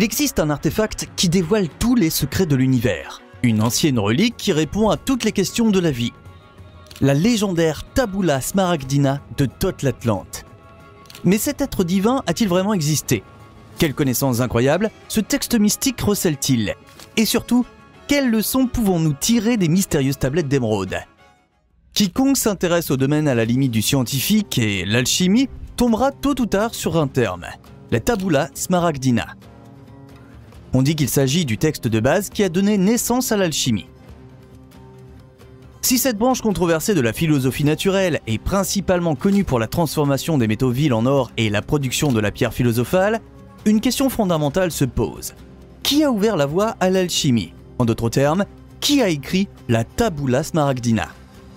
Il existe un artefact qui dévoile tous les secrets de l'univers. Une ancienne relique qui répond à toutes les questions de la vie. La légendaire Tabula Smaragdina de Thoth l'Atlante. Mais cet être divin a-t-il vraiment existé? Quelles connaissances incroyables ce texte mystique recèle-t-il? Et surtout, quelles leçons pouvons-nous tirer des mystérieuses tablettes d'émeraude? Quiconque s'intéresse au domaine à la limite du scientifique et l'alchimie tombera tôt ou tard sur un terme, la Tabula Smaragdina. On dit qu'il s'agit du texte de base qui a donné naissance à l'alchimie. Si cette branche controversée de la philosophie naturelle est principalement connue pour la transformation des métaux vils en or et la production de la pierre philosophale, une question fondamentale se pose. Qui a ouvert la voie à l'alchimie? En d'autres termes, qui a écrit la Tabula Smaragdina?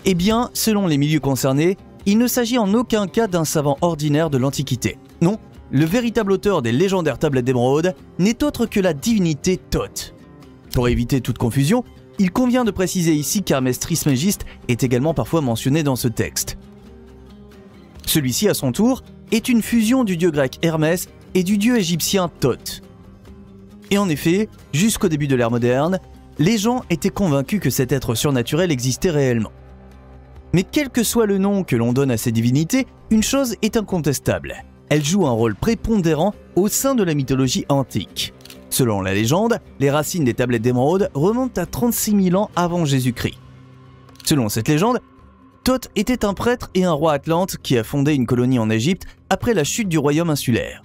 Eh bien, selon les milieux concernés, il ne s'agit en aucun cas d'un savant ordinaire de l'Antiquité. Non, le véritable auteur des légendaires tablettes d'émeraude n'est autre que la divinité Thoth. Pour éviter toute confusion, il convient de préciser ici qu'Hermès Trismégiste est également parfois mentionné dans ce texte. Celui-ci, à son tour, est une fusion du dieu grec Hermès et du dieu égyptien Thoth. Et en effet, jusqu'au début de l'ère moderne, les gens étaient convaincus que cet être surnaturel existait réellement. Mais quel que soit le nom que l'on donne à ces divinités, une chose est incontestable. Elles jouent un rôle prépondérant au sein de la mythologie antique. Selon la légende, les racines des tablettes d'émeraude remontent à 36 000 ans avant Jésus-Christ. Selon cette légende, Thoth était un prêtre et un roi atlante qui a fondé une colonie en Égypte après la chute du royaume insulaire.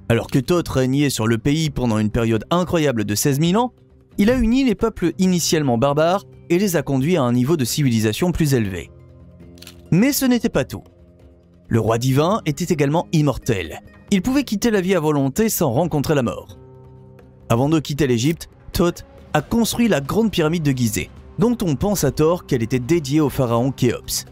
Alors que Thoth régnait sur le pays pendant une période incroyable de 16 000 ans, il a uni les peuples initialement barbares et les a conduits à un niveau de civilisation plus élevé. Mais ce n'était pas tout. Le roi divin était également immortel. Il pouvait quitter la vie à volonté sans rencontrer la mort. Avant de quitter l'Égypte, Thoth a construit la grande pyramide de Gizeh, dont on pense à tort qu'elle était dédiée au pharaon Khéops.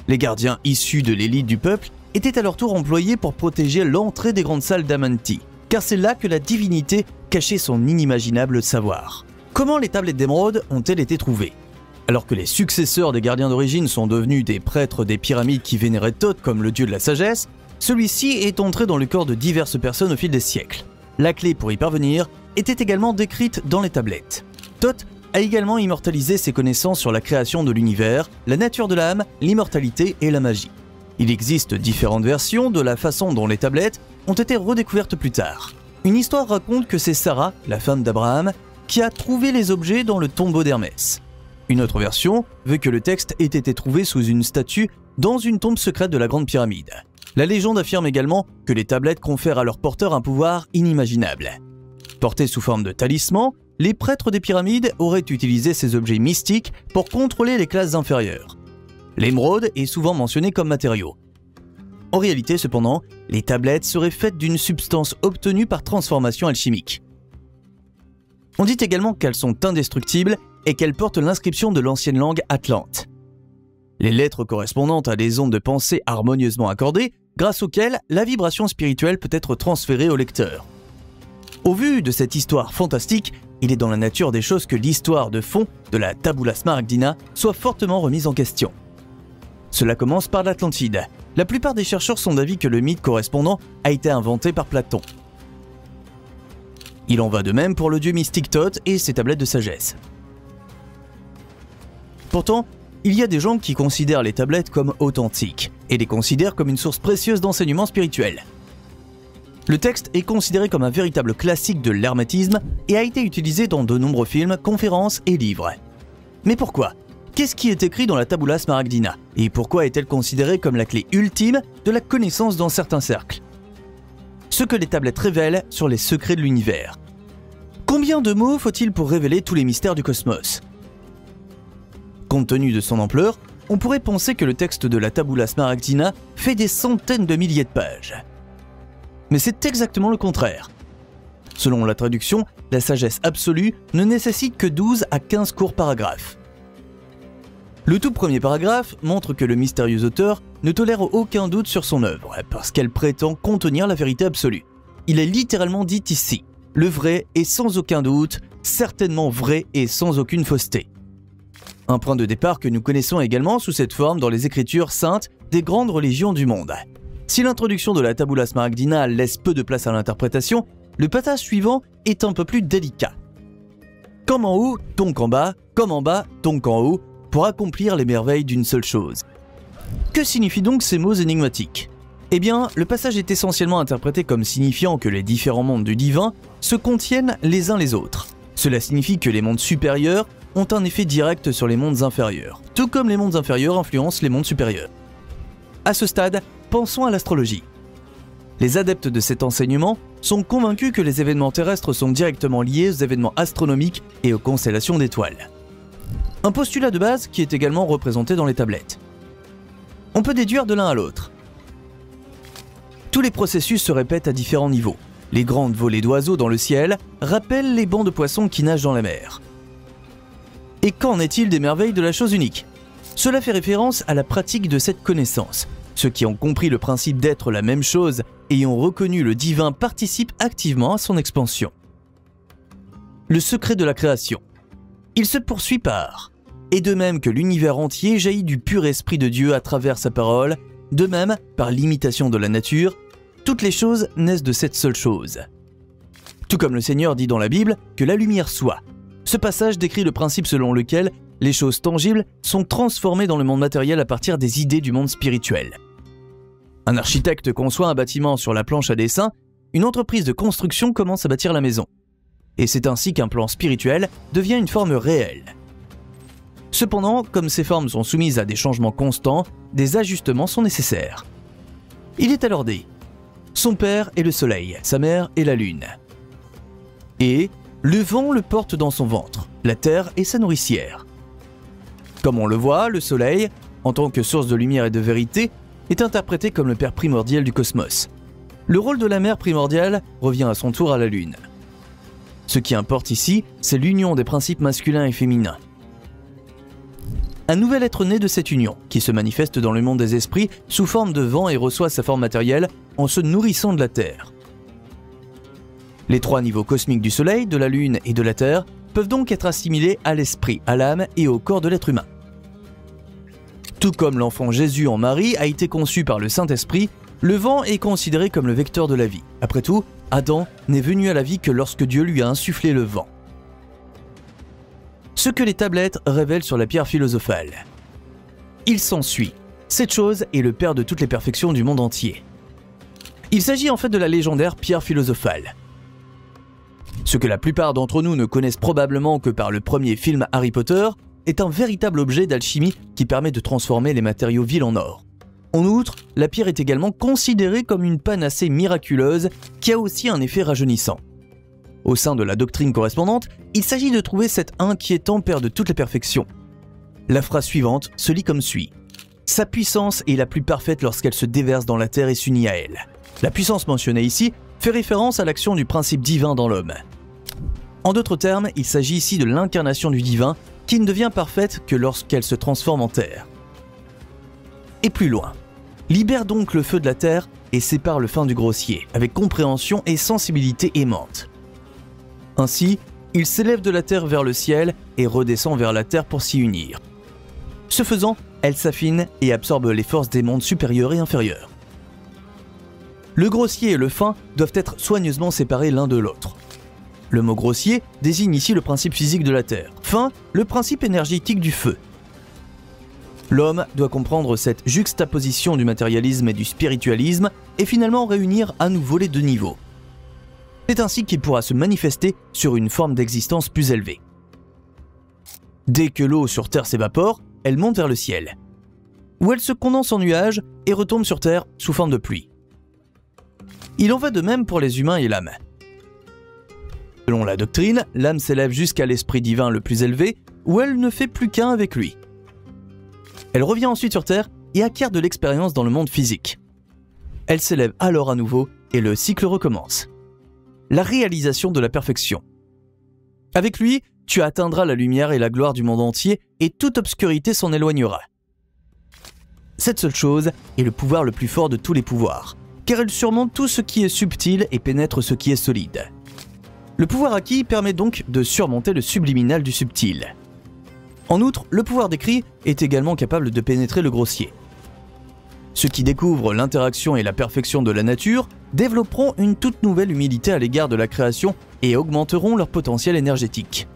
Les gardiens issus de l'élite du peuple étaient à leur tour employés pour protéger l'entrée des grandes salles d'Amanti, car c'est là que la divinité cachait son inimaginable savoir. Comment les tablettes d'émeraude ont-elles été trouvées? Alors que les successeurs des gardiens d'origine sont devenus des prêtres des pyramides qui vénéraient Thoth comme le dieu de la sagesse, celui-ci est entré dans le corps de diverses personnes au fil des siècles. La clé pour y parvenir était également décrite dans les tablettes. Thoth a également immortalisé ses connaissances sur la création de l'univers, la nature de l'âme, l'immortalité et la magie. Il existe différentes versions de la façon dont les tablettes ont été redécouvertes plus tard. Une histoire raconte que c'est Sarah, la femme d'Abraham, qui a trouvé les objets dans le tombeau d'Hermès. Une autre version veut que le texte ait été trouvé sous une statue dans une tombe secrète de la Grande Pyramide. La légende affirme également que les tablettes confèrent à leur porteur un pouvoir inimaginable. Portés sous forme de talismans, les prêtres des pyramides auraient utilisé ces objets mystiques pour contrôler les classes inférieures. L'émeraude est souvent mentionnée comme matériau. En réalité, cependant, les tablettes seraient faites d'une substance obtenue par transformation alchimique. On dit également qu'elles sont indestructibles et qu'elles portent l'inscription de l'ancienne langue atlante. Les lettres correspondantes à des ondes de pensée harmonieusement accordées, grâce auxquelles la vibration spirituelle peut être transférée au lecteur. Au vu de cette histoire fantastique, il est dans la nature des choses que l'histoire de fond de la Tabula Smaragdina soit fortement remise en question. Cela commence par l'Atlantide. La plupart des chercheurs sont d'avis que le mythe correspondant a été inventé par Platon. Il en va de même pour le dieu mystique Thoth et ses tablettes de sagesse. Pourtant, il y a des gens qui considèrent les tablettes comme authentiques et les considèrent comme une source précieuse d'enseignement spirituel. Le texte est considéré comme un véritable classique de l'hermétisme et a été utilisé dans de nombreux films, conférences et livres. Mais pourquoi? Qu'est-ce qui est écrit dans la Tabula Smaragdina et pourquoi est-elle considérée comme la clé ultime de la connaissance dans certains cercles? Ce que les tablettes révèlent sur les secrets de l'univers. Combien de mots faut-il pour révéler tous les mystères du cosmos? Compte tenu de son ampleur, on pourrait penser que le texte de la Tabula Smaragdina fait des centaines de milliers de pages. Mais c'est exactement le contraire. Selon la traduction, la sagesse absolue ne nécessite que 12 à 15 courts paragraphes. Le tout premier paragraphe montre que le mystérieux auteur ne tolère aucun doute sur son œuvre, parce qu'elle prétend contenir la vérité absolue. Il est littéralement dit ici, le vrai est sans aucun doute, certainement vrai et sans aucune fausseté. Un point de départ que nous connaissons également sous cette forme dans les écritures saintes des grandes religions du monde. Si l'introduction de la Tabula Smaragdina laisse peu de place à l'interprétation, le passage suivant est un peu plus délicat. Comme en haut, donc en bas, comme en bas, donc en haut, pour accomplir les merveilles d'une seule chose. Que signifient donc ces mots énigmatiques ? Eh bien, le passage est essentiellement interprété comme signifiant que les différents mondes du divin se contiennent les uns les autres. Cela signifie que les mondes supérieurs ont un effet direct sur les mondes inférieurs, tout comme les mondes inférieurs influencent les mondes supérieurs. À ce stade, pensons à l'astrologie. Les adeptes de cet enseignement sont convaincus que les événements terrestres sont directement liés aux événements astronomiques et aux constellations d'étoiles. Un postulat de base qui est également représenté dans les tablettes. On peut déduire de l'un à l'autre. Tous les processus se répètent à différents niveaux. Les grandes volées d'oiseaux dans le ciel rappellent les bancs de poissons qui nagent dans la mer. Et qu'en est-il des merveilles de la chose unique ? Cela fait référence à la pratique de cette connaissance. Ceux qui ont compris le principe d'être la même chose et y ont reconnu le divin participent activement à son expansion. Le secret de la création. Il se poursuit par « Et de même que l'univers entier jaillit du pur esprit de Dieu à travers sa parole, de même, par l'imitation de la nature, toutes les choses naissent de cette seule chose. » Tout comme le Seigneur dit dans la Bible que la lumière soit. Ce passage décrit le principe selon lequel les choses tangibles sont transformées dans le monde matériel à partir des idées du monde spirituel. Un architecte conçoit un bâtiment sur la planche à dessin, une entreprise de construction commence à bâtir la maison. Et c'est ainsi qu'un plan spirituel devient une forme réelle. Cependant, comme ces formes sont soumises à des changements constants, des ajustements sont nécessaires. Il est alors dit « Son père est le soleil, sa mère est la lune. » Et « Le vent le porte dans son ventre, la terre est sa nourricière. » Comme on le voit, le soleil, en tant que source de lumière et de vérité, est interprété comme le père primordial du cosmos. Le rôle de la mère primordiale revient à son tour à la lune. Ce qui importe ici, c'est l'union des principes masculins et féminins. Un nouvel être naît de cette union, qui se manifeste dans le monde des esprits sous forme de vent et reçoit sa forme matérielle en se nourrissant de la terre. Les trois niveaux cosmiques du soleil, de la lune et de la terre peuvent donc être assimilés à l'esprit, à l'âme et au corps de l'être humain. Tout comme l'enfant Jésus en Marie a été conçu par le Saint-Esprit, le vent est considéré comme le vecteur de la vie. Après tout, Adam n'est venu à la vie que lorsque Dieu lui a insufflé le vent. Ce que les tablettes révèlent sur la pierre philosophale. Il s'ensuit. Cette chose est le père de toutes les perfections du monde entier. Il s'agit en fait de la légendaire pierre philosophale. Ce que la plupart d'entre nous ne connaissent probablement que par le premier film Harry Potter est un véritable objet d'alchimie qui permet de transformer les matériaux vils en or. En outre, la pierre est également considérée comme une panacée miraculeuse qui a aussi un effet rajeunissant. Au sein de la doctrine correspondante, il s'agit de trouver cet inquiétant père de toutes les perfections. La phrase suivante se lit comme suit. « Sa puissance est la plus parfaite lorsqu'elle se déverse dans la terre et s'unit à elle. » La puissance mentionnée ici fait référence à l'action du principe divin dans l'homme. En d'autres termes, il s'agit ici de l'incarnation du divin qui ne devient parfaite que lorsqu'elle se transforme en terre. Et plus loin, libère donc le feu de la terre et sépare le fin du grossier, avec compréhension et sensibilité aimante. Ainsi, il s'élève de la terre vers le ciel et redescend vers la terre pour s'y unir. Ce faisant, elle s'affine et absorbe les forces des mondes supérieurs et inférieurs. Le grossier et le fin doivent être soigneusement séparés l'un de l'autre. Le mot grossier désigne ici le principe physique de la terre, fin, le principe énergétique du feu. L'homme doit comprendre cette juxtaposition du matérialisme et du spiritualisme et finalement réunir à nouveau les deux niveaux. C'est ainsi qu'il pourra se manifester sur une forme d'existence plus élevée. Dès que l'eau sur Terre s'évapore, elle monte vers le ciel, où elle se condense en nuages et retombe sur Terre sous forme de pluie. Il en va de même pour les humains et l'âme. Selon la doctrine, l'âme s'élève jusqu'à l'esprit divin le plus élevé, où elle ne fait plus qu'un avec lui. Elle revient ensuite sur Terre et acquiert de l'expérience dans le monde physique. Elle s'élève alors à nouveau et le cycle recommence. La réalisation de la perfection. Avec lui, tu atteindras la lumière et la gloire du monde entier et toute obscurité s'en éloignera. Cette seule chose est le pouvoir le plus fort de tous les pouvoirs, car elle surmonte tout ce qui est subtil et pénètre ce qui est solide. Le pouvoir acquis permet donc de surmonter le subliminal du subtil. En outre, le pouvoir d'écrit est également capable de pénétrer le grossier. Ceux qui découvrent l'interaction et la perfection de la nature développeront une toute nouvelle humilité à l'égard de la création et augmenteront leur potentiel énergétique.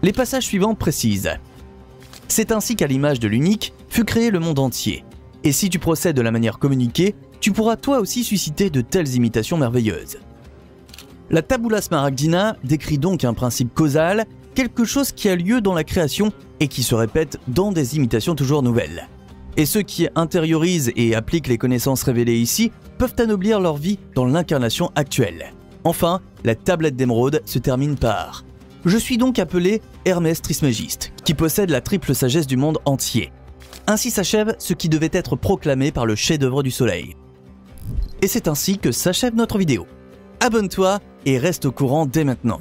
Les passages suivants précisent: c'est ainsi qu'à l'image de l'unique fut créé le monde entier. Et si tu procèdes de la manière communiquée, tu pourras toi aussi susciter de telles imitations merveilleuses. La Tabula Smaragdina décrit donc un principe causal, quelque chose qui a lieu dans la création et qui se répète dans des imitations toujours nouvelles. Et ceux qui intériorisent et appliquent les connaissances révélées ici peuvent anoblir leur vie dans l'incarnation actuelle. Enfin, la tablette d'émeraude se termine par: je suis donc appelé Hermès Trismégiste, qui possède la triple sagesse du monde entier. Ainsi s'achève ce qui devait être proclamé par le chef-d'œuvre du soleil. Et c'est ainsi que s'achève notre vidéo. Abonne-toi et reste au courant dès maintenant.